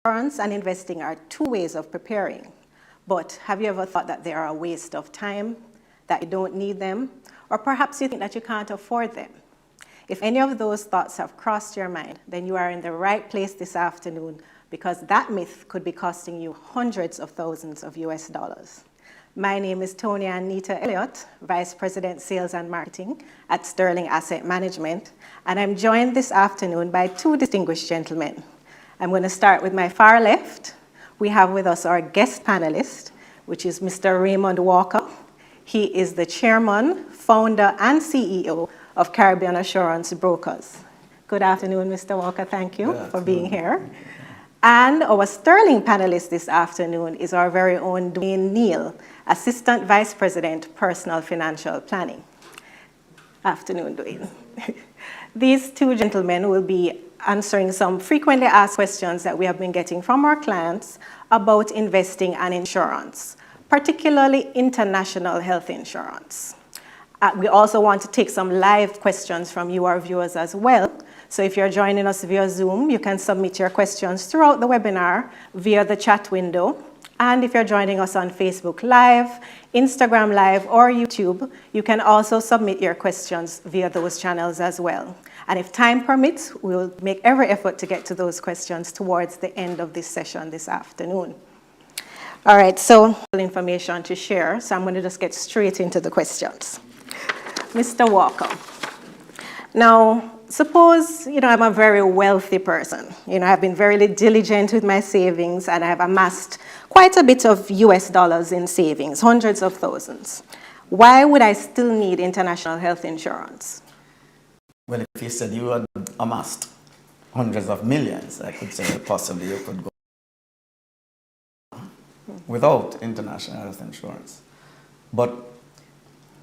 Insurance and investing are two ways of preparing. But have you ever thought that they are a waste of time, that you don't need them, or perhaps you think that you can't afford them? If any of those thoughts have crossed your mind, then you are in the right place this afternoon, because that myth could be costing you hundreds of thousands of US dollars. My name is Tony Anita Elliott, Vice President Sales and Marketing at Sterling Asset Management, and I'm joined this afternoon by two distinguished gentlemen. I'm going to start with my far left. We have with us our guest panelist, which is Mr. Raymond Walker. He is the chairman, founder, and CEO of Caribbean Assurance Brokers. Good afternoon, Mr. Walker. Thank you for being here. And our Sterling panelist this afternoon is our very own Dwayne Neal, Assistant Vice President, Personal Financial Planning. Afternoon, Dwayne. These two gentlemen will be answering some frequently asked questions that we have been getting from our clients about investing and insurance, particularly international health insurance. We also want to take some live questions from you, our viewers, as well. So if you're joining us via Zoom, you can submit your questions throughout the webinar via the chat window. And if you're joining us on Facebook Live, Instagram Live, or YouTube, you can also submit your questions via those channels as well. And if time permits, we'll make every effort to get to those questions towards the end of this session this afternoon. All right, so information to share, so I'm going to just get straight into the questions. Mr. Walker, now, suppose, I'm a very wealthy person. I've been very diligent with my savings, and I've amassed quite a bit of US dollars in savings, hundreds of thousands. Why would I still need international health insurance? Well, if you said you had amassed hundreds of millions, I could say that possibly you could go without international health insurance. But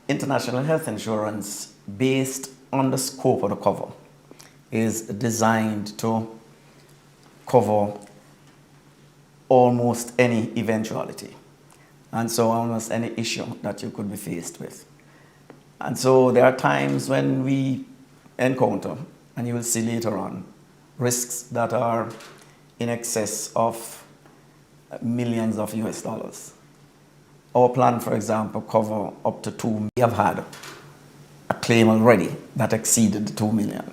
international health insurance, based on the scope of the cover, is designed to cover almost any eventuality, and so almost any issue that you could be faced with. And so there are times when we encounter, and you will see later on, risks that are in excess of millions of US dollars. Our plan, for example, cover up to 2 million. We have had a claim already that exceeded 2 million.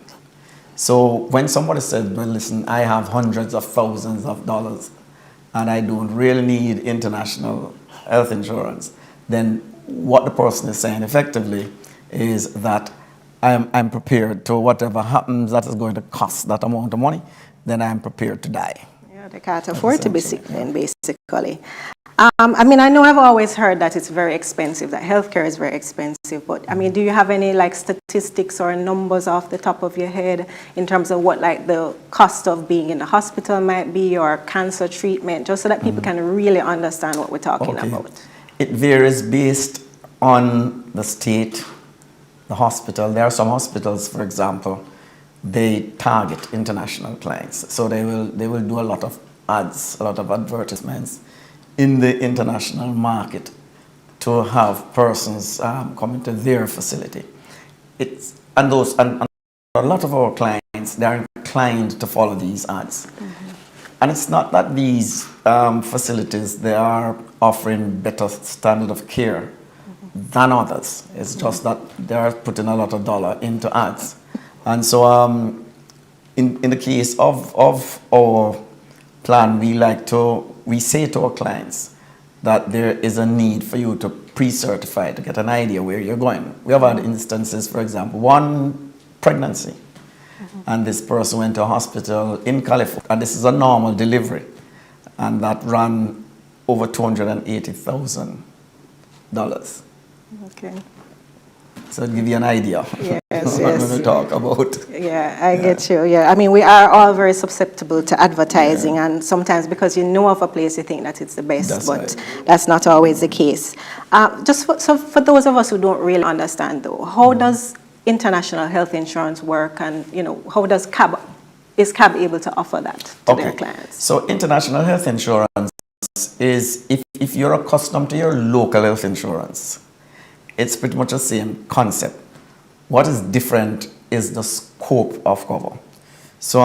So when somebody said, well, listen, I have hundreds of thousands of dollars and I don't really need international health insurance, then what the person is saying effectively is that I'm prepared to whatever happens that is going to cost that amount of money, then I'm prepared to die. Yeah, they can't afford to be sick then, basically. I know I've always heard that it's very expensive, that healthcare is very expensive, but do you have any statistics or numbers off the top of your head in terms of what the cost of being in the hospital might be, or cancer treatment, just so that people can really understand what we're talking about? It varies based on the state, the hospital. There are some hospitals, for example, they target international clients, so they will do a lot of ads, a lot of advertisements in the international market to have persons come into their facility. And a lot of our clients, they're inclined to follow these ads. And it's not that these facilities, they are offering better standard of care than others. It's just that they're putting a lot of dollar into ads. And so in the case of our plan, we say to our clients that there is a need for you to pre-certify to get an idea where you're going. We have had instances, for example, one pregnancy, and this person went to a hospital in California, and this is a normal delivery, and that ran over $280,000. Okay. So to give you an idea, yes, what we're going to talk about. Yeah, I get you. Yeah, we are all very susceptible to advertising, and sometimes because you know of a place, you think that it's the best, that's not always the case. For those of us who don't really understand, though, how does international health insurance work, and how does is CAB able to offer that to their clients? So international health insurance is if you're accustomed to your local health insurance, it's pretty much the same concept. What is different is the scope of cover. So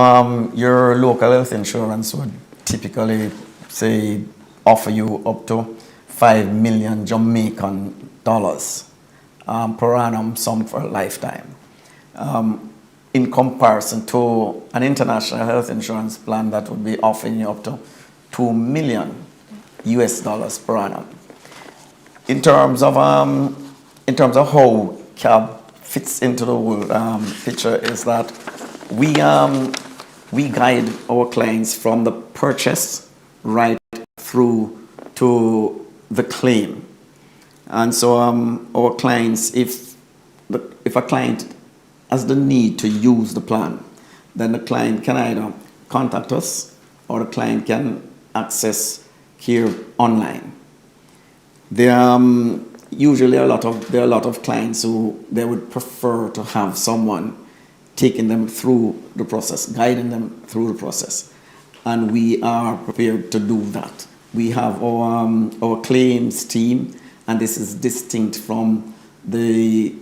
your local health insurance would typically say offer you up to 5 million Jamaican dollars per annum, some for a lifetime. In comparison to an international health insurance plan that would be offering you up to 2 million US dollars per annum. In terms of how CAB fits into the whole picture is that we guide our clients from the purchase right through to the claim. And so our clients, if a client has the need to use the plan, then the client can either contact us or the client can access care online. There are usually there are a lot of clients who they would prefer to have someone taking them through the process, guiding them through the process, and we are prepared to do that. We have our claims team, and this is distinct from the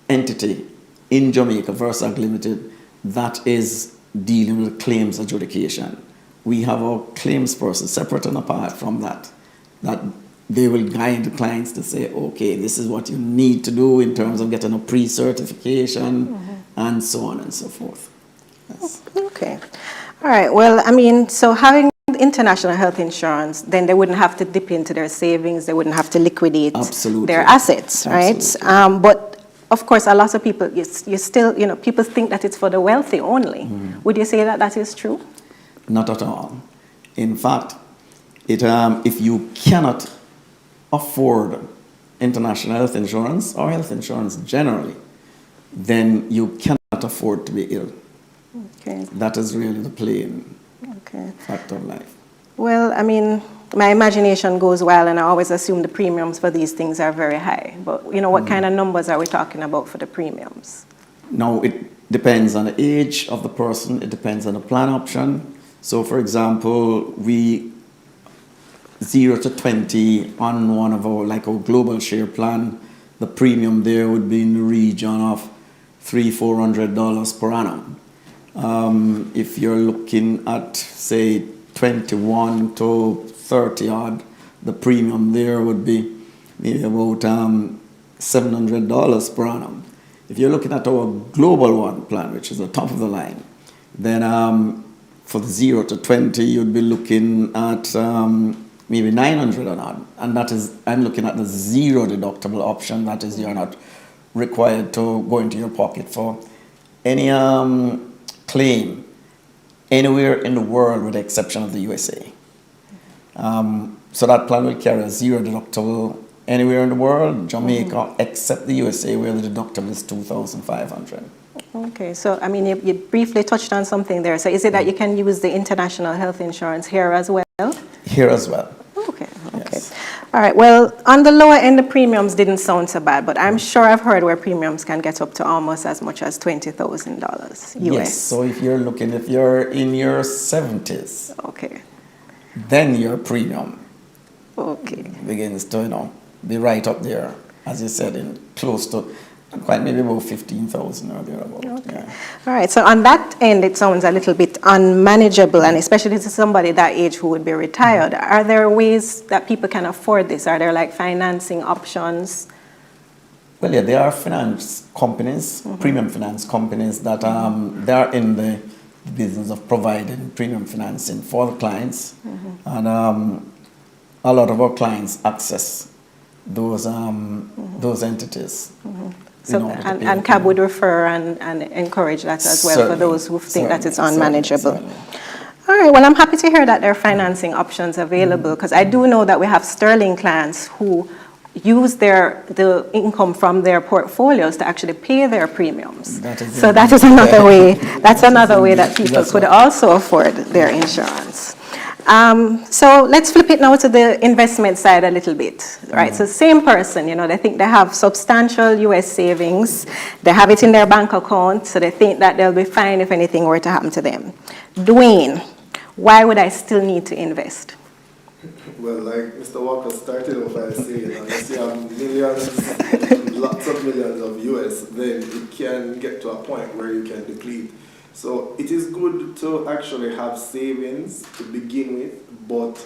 entity in Jamaica, Versac Limited, that is dealing with claims adjudication. We have our claims person separate and apart from that they will guide the clients to say, okay, this is what you need to do in terms of getting a pre-certification, and so on and so forth. Yes. Okay. All right. Well, I mean, so having international health insurance, then they wouldn't have to dip into their savings. They wouldn't have to liquidate their assets, right? Absolutely. But of course, a lot of people, you still, people think that it's for the wealthy only. Would you say that that is true? Not at all. In fact, if you cannot afford international health insurance or health insurance generally, then you cannot afford to be ill. Okay. That is really the plain fact of life. Well, I mean, my imagination goes wild, and I always assume the premiums for these things are very high. But, what kind of numbers are we talking about for the premiums? Now, it depends on the age of the person. It depends on the plan option. So, for example, 0 to 20 on one of our global share plan, the premium there would be in the region of $300-400 per annum. If you're looking at, say, 21 to 30 odd, the premium there would be maybe about $700 per annum. If you're looking at our global one plan, which is the top of the line, then for the 0 to 20, you'd be looking at maybe 900 or not. And that is, I'm looking at the zero deductible option. That is, you're not required to go into your pocket for any claim anywhere in the world with the exception of the USA. So that plan will carry a zero deductible anywhere in the world, Jamaica, except the USA, where the deductible is $2,500. Okay, so I mean, you briefly touched on something there. So is it that you can use the international health insurance here as well? Here as well. Okay. Yes. All right, well, on the lower end, the premiums didn't sound so bad, but I'm sure I've heard where premiums can get up to almost as much as $20,000 US. Yes, so if you're in your 70s, okay, then your premium begins to, be right up there, as you said, in close to quite maybe about 15,000 or thereabout. Okay. Yeah. All right. So on that end, it sounds a little bit unmanageable, and especially to somebody that age who would be retired. Are there ways that people can afford this? Are there financing options? Well, yeah, there are finance companies, premium finance companies that they are in the business of providing premium financing for the clients, and a lot of our clients access those entities. So, and CAB would refer and encourage that as well for those who think that it's unmanageable. Certainly. All right, well, I'm happy to hear that there are financing options available, because I do know that we have sterling clients who use the income from their portfolios to actually pay their premiums. That is another way. That's another way that people could also afford their insurance. So let's flip it now to the investment side a little bit, right? So same person, they think they have substantial US savings, they have it in their bank account, so they think that they'll be fine if anything were to happen to them. Dwayne, why would I still need to invest? Well, like Mr. Walker started off by saying, unless you have millions, lots of millions of US, then it can get to a point where you can deplete So it is good to actually have savings to begin with, but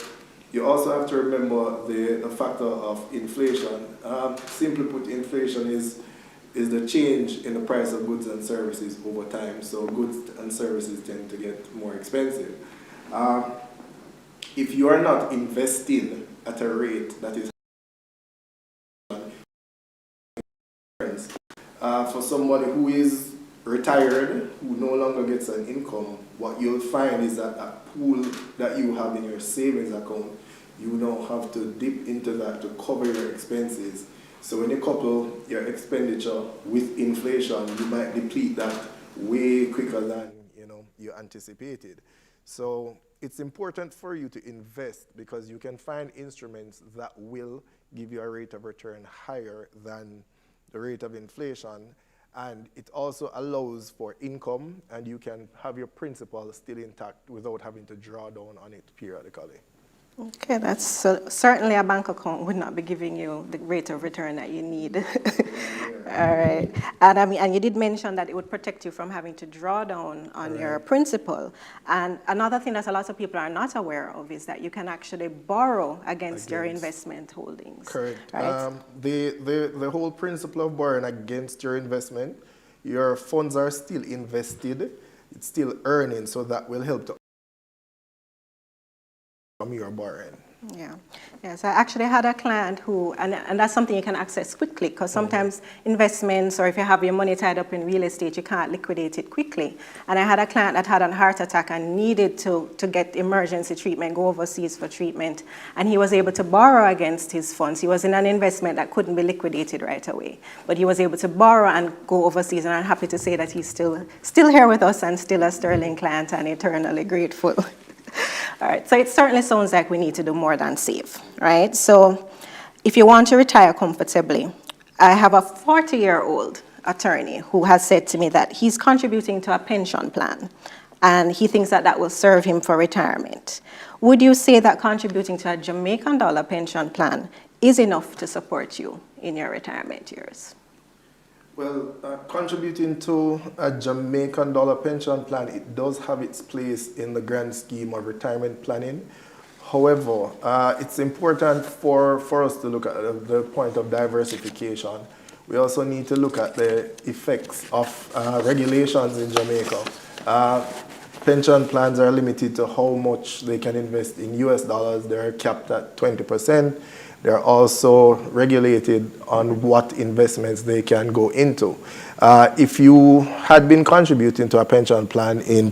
you also have to remember the factor of inflation. Simply put, inflation is the change in the price of goods and services over time. So goods and services tend to get more expensive. If you are not investing at a rate that is for somebody who is retired, who no longer gets an income, what you'll find is that a pool that you have in your savings account, you now have to dip into that to cover your expenses. So when you couple your expenditure with inflation, you might deplete that way quicker than you anticipated. So it's important for you to invest because you can find instruments that will give you a rate of return higher than the rate of inflation, and it also allows for income, and you can have your principal still intact without having to draw down on it periodically. Okay, that's certainly a bank account would not be giving you the rate of return that you need. All right, and I mean, and you did mention that it would protect you from having to draw down on your principal. And another thing that a lot of people are not aware of is that you can actually borrow against your investment holdings. Correct. Right? The whole principle of borrowing against your investment, your funds are still invested, it's still earning, so that will help to your borrowing. Yeah. Yes, I actually had a client who, and that's something you can access quickly because sometimes investments or if you have your money tied up in real estate, you can't liquidate it quickly. And I had a client that had a heart attack and needed to get emergency treatment, go overseas for treatment. And he was able to borrow against his funds. He was in an investment that couldn't be liquidated right away. But he was able to borrow and go overseas. And I'm happy to say that he's still here with us and still a sterling client and eternally grateful. All right, so it certainly sounds like we need to do more than save, right? So if you want to retire comfortably, I have a 40-year-old attorney who has said to me that he's contributing to a pension plan and he thinks that that will serve him for retirement. Would you say that contributing to a Jamaican dollar pension plan is enough to support you in your retirement years? Well, contributing to a Jamaican dollar pension plan, it does have its place in the grand scheme of retirement planning. However, it's important for us to look at the point of diversification. We also need to look at the effects of regulations in Jamaica. Pension plans are limited to how much they can invest in US dollars. They're capped at 20%. They're also regulated on what investments they can go into. If you had been contributing to a pension plan in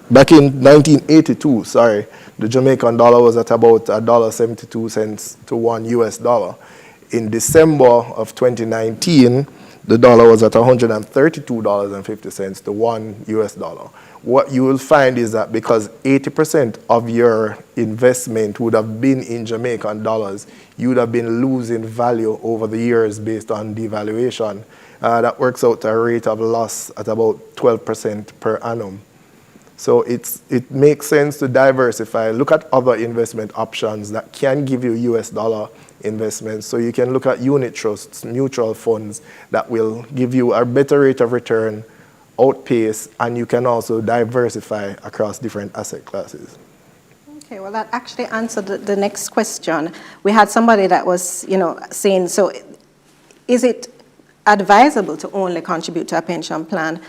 back in 1982, the Jamaican dollar was at about $1.72 to $1 US. In December of 2019, the dollar was at $132.50 to $1 US. What you will find is that because 80% of your investment would have been in Jamaican dollars, you would have been losing value over the years based on devaluation. That works out to a rate of loss at about 12% per annum. So it makes sense to diversify. Look at other investment options that can give you US dollar investments. So you can look at unit trusts, mutual funds that will give you a better rate of return, outpace, and you can also diversify across different asset classes. Okay, well, that actually answered the next question. We had somebody that was, saying, so is it advisable to only contribute to a pension plan?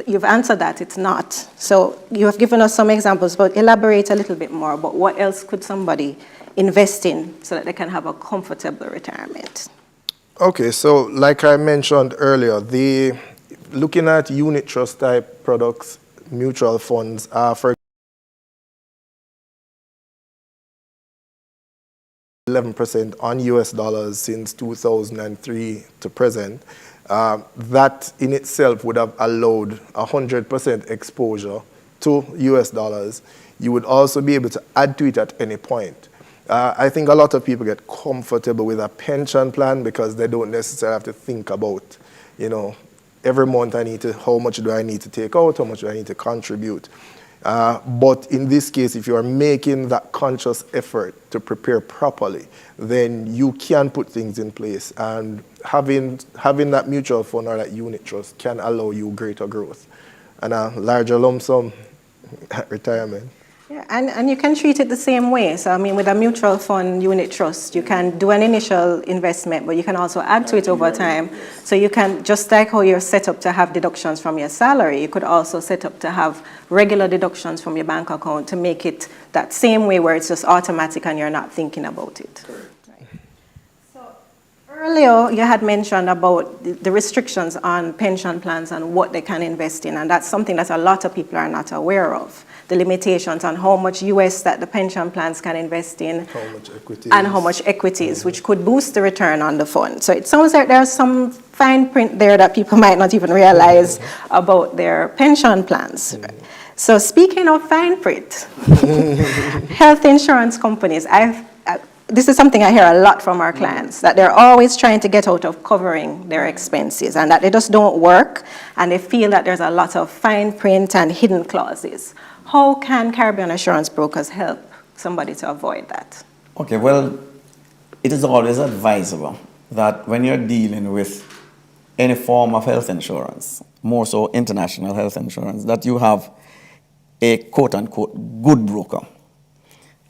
You've answered that it's not. So you have given us some examples, but elaborate a little bit more about what else could somebody invest in so that they can have a comfortable retirement. Okay, so like I mentioned earlier, looking at unit trust type products, mutual funds, for 11% on US dollars since 2003 to present. That in itself would have allowed 100% exposure to US dollars. You would also be able to add to it at any point. I think a lot of people get comfortable with a pension plan because they don't necessarily have to think about, every month how much do I need to take out, how much do I need to contribute. But in this case, if you are making that conscious effort to prepare properly, then you can put things in place. And having that mutual fund or that unit trust can allow you greater growth and a larger lump sum at retirement. Yeah, and you can treat it the same way. So, I mean, with a mutual fund unit trust, you can do an initial investment, but you can also add to it over time. So you can, just like how you're set up to have deductions from your salary, you could also set up to have regular deductions from your bank account to make it that same way where it's just automatic and you're not thinking about it. Right. So earlier, you had mentioned about the restrictions on pension plans and what they can invest in, and that's something that a lot of people are not aware of. The limitations on how much US that the pension plans can invest in, How much equities. and how much equities, which could boost the return on the fund. So it sounds like there's some fine print there that people might not even realize about their pension plans. So speaking of fine print, health insurance companies, this is something I hear a lot from our clients, that they're always trying to get out of covering their expenses and that they just don't work, and they feel that there's a lot of fine print and hidden clauses. How can Caribbean Assurance Brokers help somebody to avoid that? Okay, well, it is always advisable that when you're dealing with any form of health insurance, more so international health insurance, that you have a quote-unquote good broker.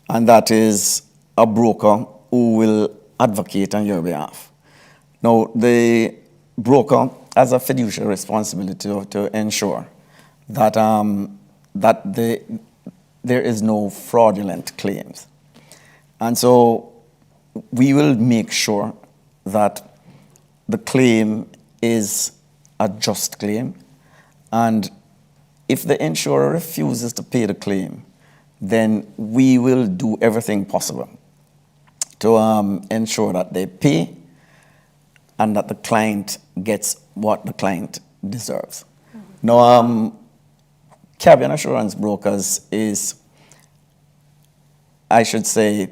And that is a broker who will advocate on your behalf. Now, the broker has a fiduciary responsibility to ensure that there is no fraudulent claims. And so we will make sure that the claim is a just claim, and if the insurer refuses to pay the claim, then we will do everything possible to ensure that they pay and that the client gets what the client deserves. Mm-hmm. Now, Caribbean Assurance Brokers is, I should say,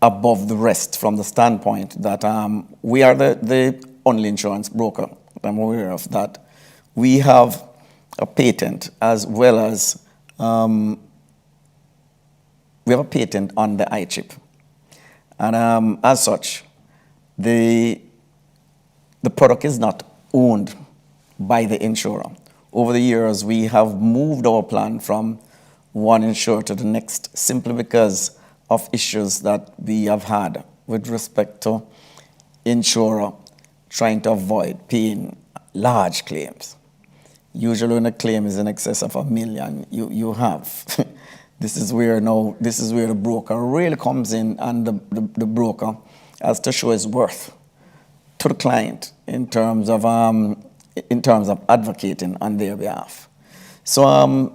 above the rest from the standpoint that we are the only insurance broker. I'm aware of that. We have a patent as well as we have a patent on the iChip. And as such, the product is not owned by the insurer. Over the years, we have moved our plan from one insurer to the next simply because of issues that we have had with respect to insurer trying to avoid paying large claims. Usually when a claim is in excess of $1 million, you have. This is where the broker really comes in, and the broker has to show his worth to the client in terms of advocating on their behalf. So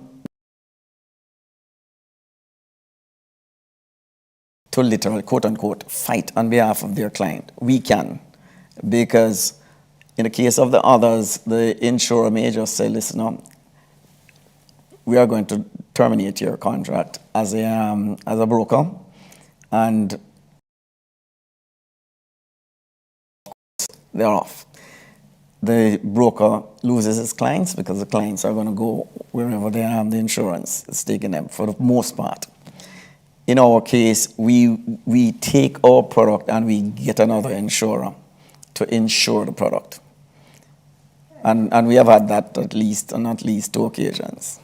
to literally, quote unquote, fight on behalf of their client, we can, because in the case of the others, the insurer may just say, listen, we are going to terminate your contract as a broker, and they're off. The broker loses his clients because the clients are going to go wherever the insurance is taking them for the most part. In our case, we take our product and we get another insurer to insure the product. And we have had that at least 2 occasions.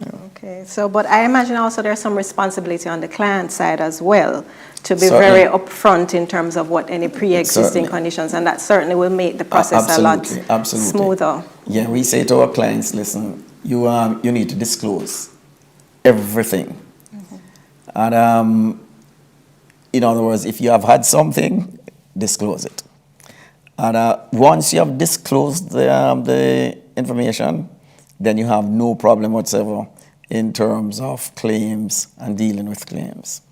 Yeah. Okay, so but I imagine also there's some responsibility on the client side as well to be Certainly. very upfront in terms of what any pre-existing Certainly. conditions, and that certainly will make the process a lot smoother. Yeah, we say to our clients, listen, you need to disclose everything. Mm-hmm. And in other words, if you have had something, disclose it. And once you have disclosed the information, then you have no problem whatsoever in terms of claims and dealing with claims.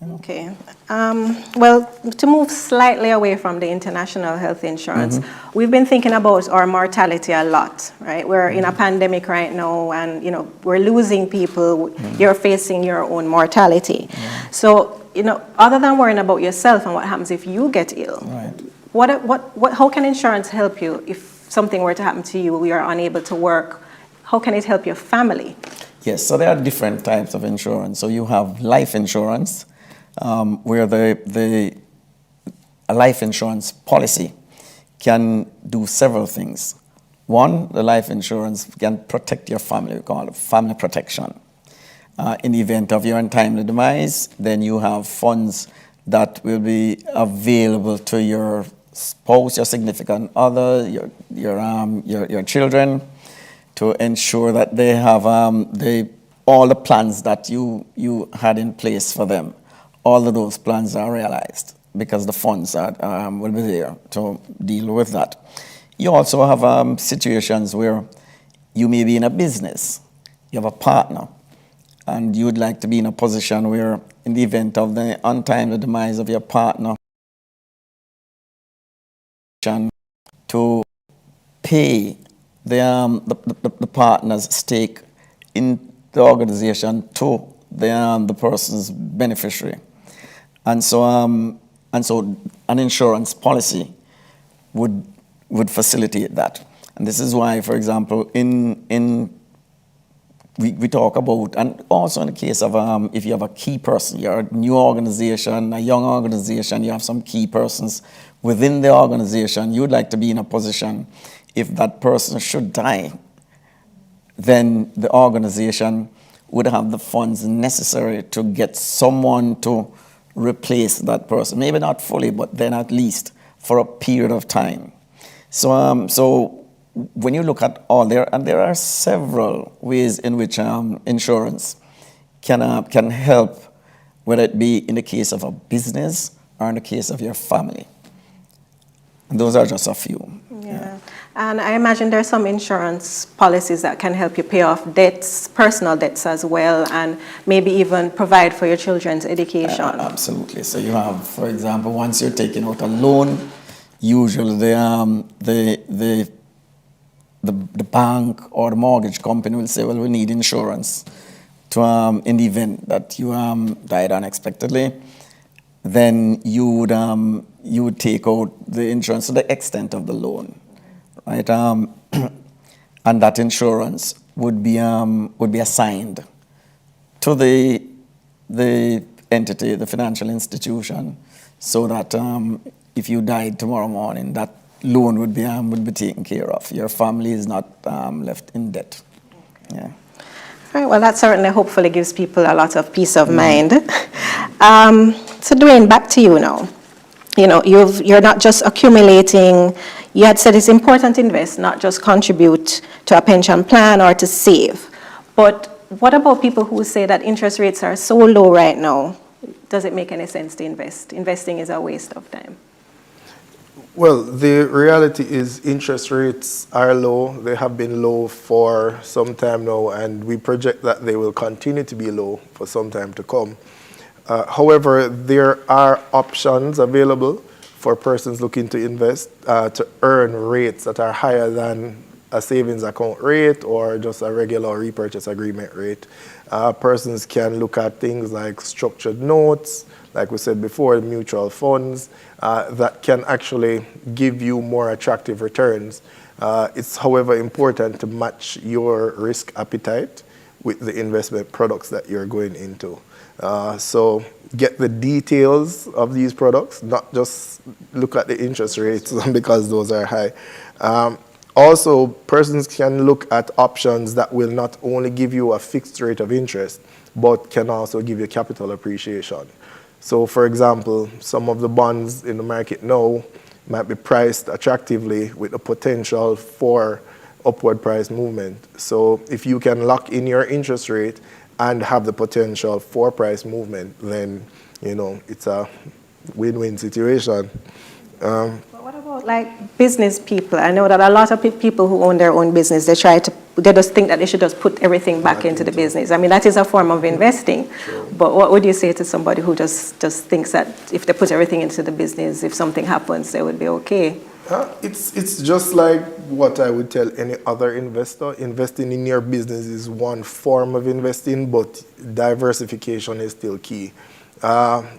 Okay. Well, to move slightly away from the international health insurance, mm-hmm. we've been thinking about our mortality a lot, right? We're in a pandemic right now, and we're losing people. Mm-hmm. You're facing your own mortality. Mm-hmm. So, other than worrying about yourself and what happens if you get ill, right. How can insurance help you if something were to happen to you, we are unable to work? How can it help your family? Yes, so there are different types of insurance. So you have life insurance, where a life insurance policy can do several things. One, the life insurance can protect your family. We call it family protection. In the event of your untimely demise, then you have funds that will be available to your spouse, your significant other, your children, to ensure that they have all the plans that you had in place for them. All of those plans are realized because the funds will be there to deal with that. You also have situations where you may be in a business, you have a partner, and you would like to be in a position where, in the event of the untimely demise of your partner, to pay the partner's stake in the organization to the person's beneficiary. And so an insurance policy would facilitate that. And this is why, for example, we talk about, and also in the case of if you have a key person, you're a new organization, a young organization, you have some key persons within the organization, you'd like to be in a position, if that person should die, then the organization would have the funds necessary to get someone to replace that person. Maybe not fully, but then at least for a period of time. So when you look at all there are several ways in which insurance can help, whether it be in the case of a business or in the case of your family. And those are just a few. Yeah. And I imagine there are some insurance policies that can help you pay off debts, personal debts as well, and maybe even provide for your children's education. Absolutely. So you have, for example, once you're taking out a loan, usually the bank or the mortgage company will say, well, we need insurance to in the event that you died unexpectedly. Then you would take out the insurance to the extent of the loan, right? And that insurance would be assigned to the entity, the financial institution, so that if you died tomorrow morning, that loan would be taken care of. Your family is not left in debt. Okay. Yeah. All right, well, that certainly hopefully gives people a lot of peace of mind. So Dwayne, back to you now. You know, you're not just accumulating. You had said it's important to invest, not just contribute to a pension plan or to save. But what about people who say that interest rates are so low right now? Does it make any sense to invest? Investing is a waste of time. Well, the reality is interest rates are low. They have been low for some time now, and we project that they will continue to be low for some time to come. However, there are options available for persons looking to invest to earn rates that are higher than a savings account rate or just a regular repurchase agreement rate. Persons can look at things like structured notes, like we said before, mutual funds, that can actually give you more attractive returns. It's, however, important to match your risk appetite with the investment products that you're going into. So get the details of these products, not just look at the interest rates because those are high. Also, persons can look at options that will not only give you a fixed rate of interest, but can also give you capital appreciation. So, for example, some of the bonds in the market now might be priced attractively with a potential for upward price movement. So if you can lock in your interest rate and have the potential for price movement, then, you know, it's a win-win situation. But what about like business people? I know that a lot of people who own their own business, they just think that they should just put everything back into the business. I mean, that is a form of investing. Sure. But what would you say to somebody who just thinks that if they put everything into the business, if something happens, they would be okay? It's just like what I would tell any other investor. Investing in your business is one form of investing, but diversification is still key.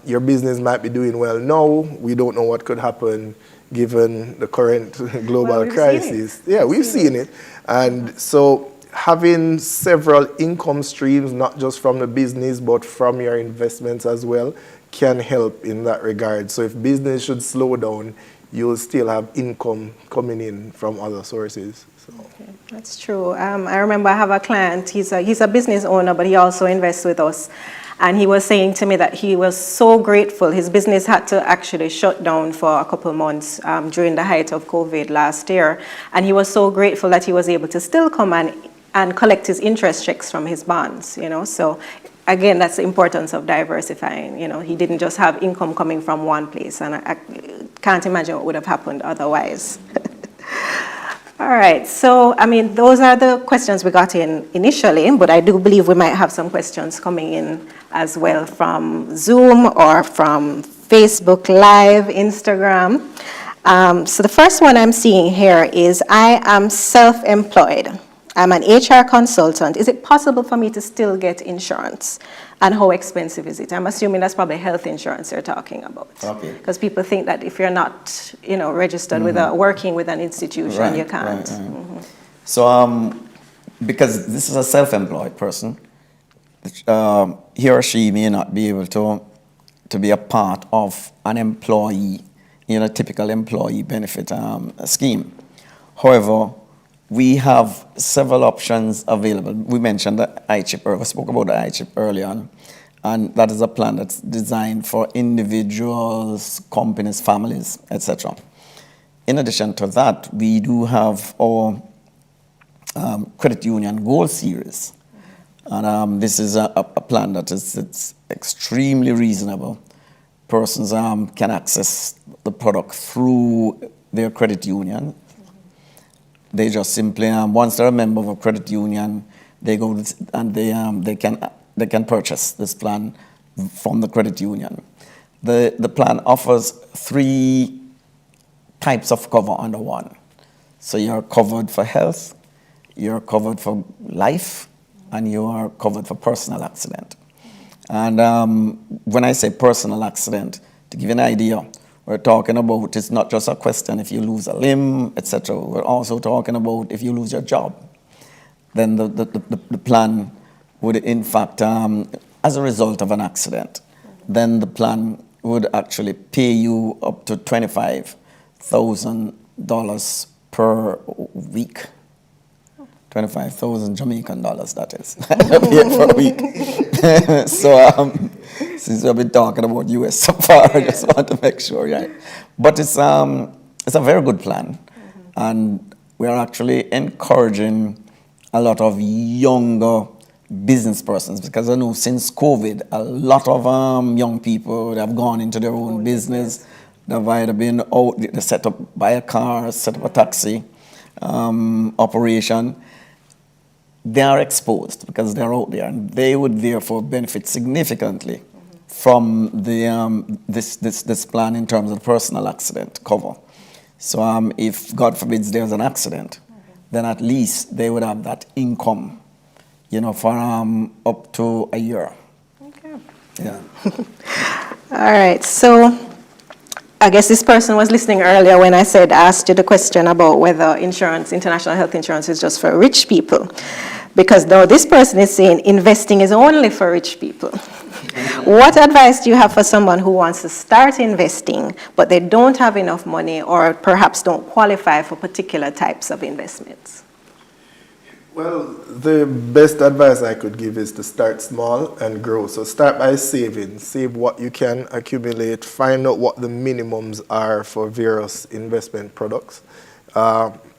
Your business might be doing well now. We don't know what could happen given the current global crisis. Yeah, we've seen it. And so having several income streams, not just from the business, but from your investments as well, can help in that regard. So if business should slow down, you'll still have income coming in from other sources. So. Okay, that's true. I remember I have a client, he's a business owner, but he also invests with us. And he was saying to me that he was so grateful. His business had to actually shut down for a couple months during the height of COVID last year. And he was so grateful that he was able to still come and collect his interest checks from his bonds, you know. So again, that's the importance of diversifying. You know, he didn't just have income coming from one place, and I can't imagine what would have happened otherwise. All right, so I mean, those are the questions we got in initially, but I do believe we might have some questions coming in as well from Zoom or from Facebook Live, Instagram. So the first one I'm seeing here is, I am self-employed. I'm an HR consultant. Is it possible for me to still get insurance? And how expensive is it? I'm assuming that's probably health insurance you're talking about. Okay. Because people think that if you're not, you know, registered with working with an institution, you can't. Right. So, because this is a self-employed person, he or she may not be able to be a part of an employee, you know, typical employee benefit scheme. However, we have several options available. We mentioned the iChip earlier, we spoke about the iChip earlier on, and that is a plan that's designed for individuals, companies, families, etc. In addition to that, we do have our Credit Union Gold Series. And this is a plan that it's extremely reasonable. Persons can access the product through their credit union. They just simply, once they're a member of a credit union, they go and they can purchase this plan from the credit union. The plan offers 3 types of cover under one. So you're covered for health, you're covered for life, and you are covered for personal accident. And when I say personal accident, to give you an idea, we're talking about, it's not just a question if you lose a limb, etc. We're also talking about if you lose your job. Then the plan would, in fact, as a result of an accident, then the plan would actually pay you up to $25,000 per week. 25,000 Jamaican dollars, that is, paid for a week. So since we've been talking about US so far, I just want to make sure, right? But it's a very good plan, and we are actually encouraging a lot of younger business persons, because I know since COVID, a lot of young people have gone into their own business. They've either been out, they set up, buy a car, set up a taxi operation. They are exposed because they're out there, and they would therefore benefit significantly from the this plan in terms of personal accident cover. So if God forbids there's an accident, then at least they would have that income, you know, for up to a year. Okay. Yeah. All right. So I guess this person was listening earlier when I asked you the question about whether insurance, international health insurance, is just for rich people. Because though this person is saying investing is only for rich people. What advice do you have for someone who wants to start investing, but they don't have enough money or perhaps don't qualify for particular types of investments? Well, the best advice I could give is to start small and grow. So start by saving. Save what you can accumulate. Find out what the minimums are for various investment products.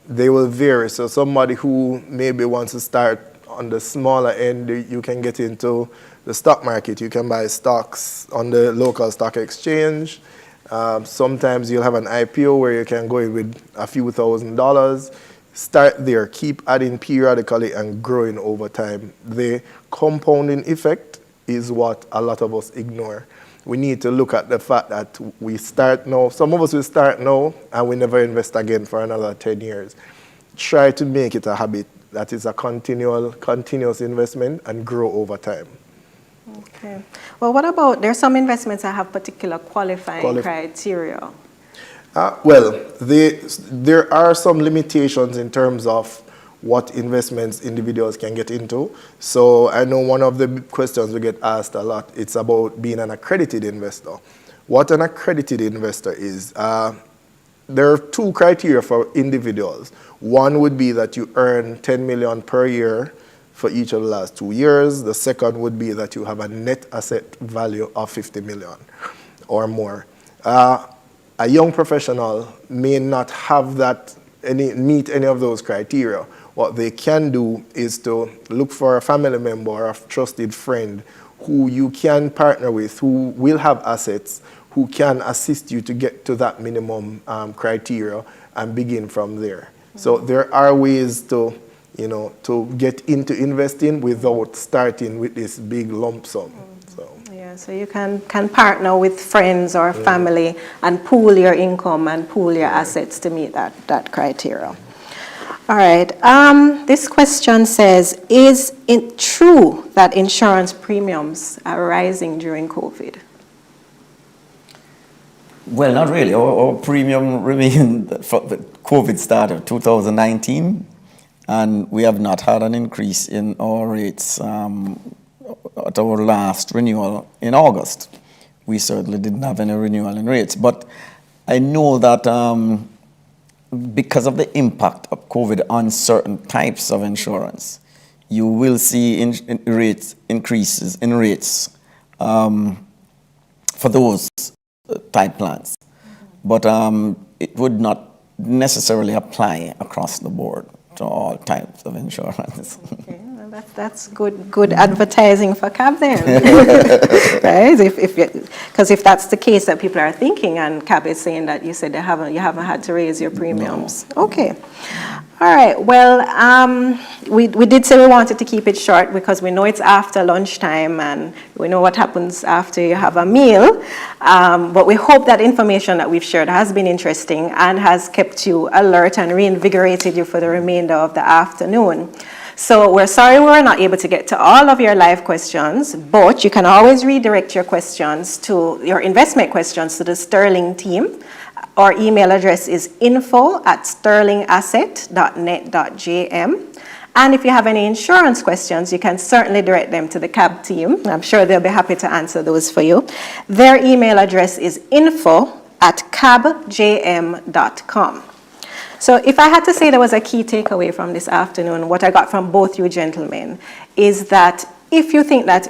They will vary. So somebody who maybe wants to start on the smaller end, you can get into the stock market. You can buy stocks on the local stock exchange. Sometimes you'll have an IPO where you can go in with a few $1,000s. Start there, keep adding periodically and growing over time. The compounding effect is what a lot of us ignore. We need to look at the fact that we start now. Some of us will start now and we never invest again for another 10 years. Try to make it a habit that is a continuous investment and grow over time. Okay. Well, what about, there's some investments that have particular qualifying criteria. Well, there are some limitations in terms of what investments individuals can get into. So I know one of the questions we get asked a lot, it's about being an accredited investor. What an accredited investor is, there are two criteria for individuals. One would be that you earn 10 million per year for each of the last 2 years. The second would be that you have a net asset value of 50 million or more. A young professional may not have that, meet any of those criteria. What they can do is to look for a family member or a trusted friend who you can partner with, who will have assets, who can assist you to get to that minimum criteria and begin from there. So there are ways to, to get into investing without starting with this big lump sum. Yeah, so you can partner with friends or family and pool your income and pool your assets to meet that criteria. All right. This question says, is it true that insurance premiums are rising during COVID? Well, not really. Our premium remained, COVID started 2019, and we have not had an increase in our rates at our last renewal in August. We certainly didn't have any renewal in rates. But I know that because of the impact of COVID on certain types of insurance, you will see increases in rates for those type plans. But it would not necessarily apply across the board to all types of insurance. Okay, well, that's good advertising for CAB then, right? Because if that's the case that people are thinking, and CAB is saying that you said you haven't had to raise your premiums. No. Okay. All right. Well, we did say we wanted to keep it short because we know it's after lunchtime and we know what happens after you have a meal. But we hope that information that we've shared has been interesting and has kept you alert and reinvigorated you for the remainder of the afternoon. So we're sorry we were not able to get to all of your live questions, but you can always redirect your questions to your investment questions to the Sterling team. Our email address is info@sterlingasset.net.jm. And if you have any insurance questions, you can certainly direct them to the CAB team. I'm sure they'll be happy to answer those for you. Their email address is info@cabjm.com. So if I had to say there was a key takeaway from this afternoon, what I got from both you gentlemen is that if you think that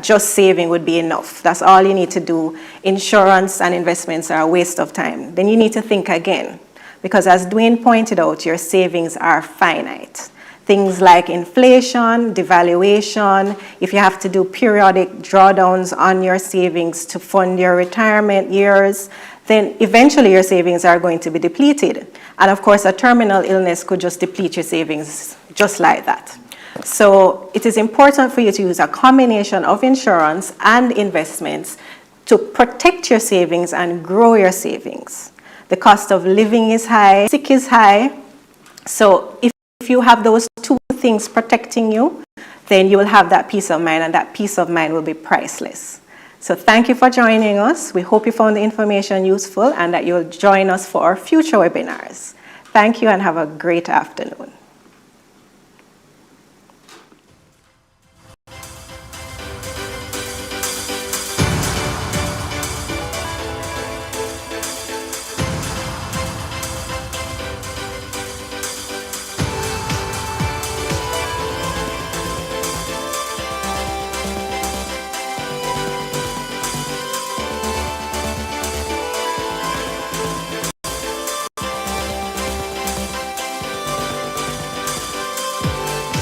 just saving would be enough, that's all you need to do, insurance and investments are a waste of time, then you need to think again. Because as Dwayne pointed out, your savings are finite. Things like inflation, devaluation, if you have to do periodic drawdowns on your savings to fund your retirement years, then eventually your savings are going to be depleted. And of course, a terminal illness could just deplete your savings just like that. So it is important for you to use a combination of insurance and investments to protect your savings and grow your savings. The cost of living is high, sick is high. So if you have those two things protecting you, then you will have that peace of mind, and that peace of mind will be priceless. So thank you for joining us. We hope you found the information useful and that you'll join us for our future webinars. Thank you and have a great afternoon.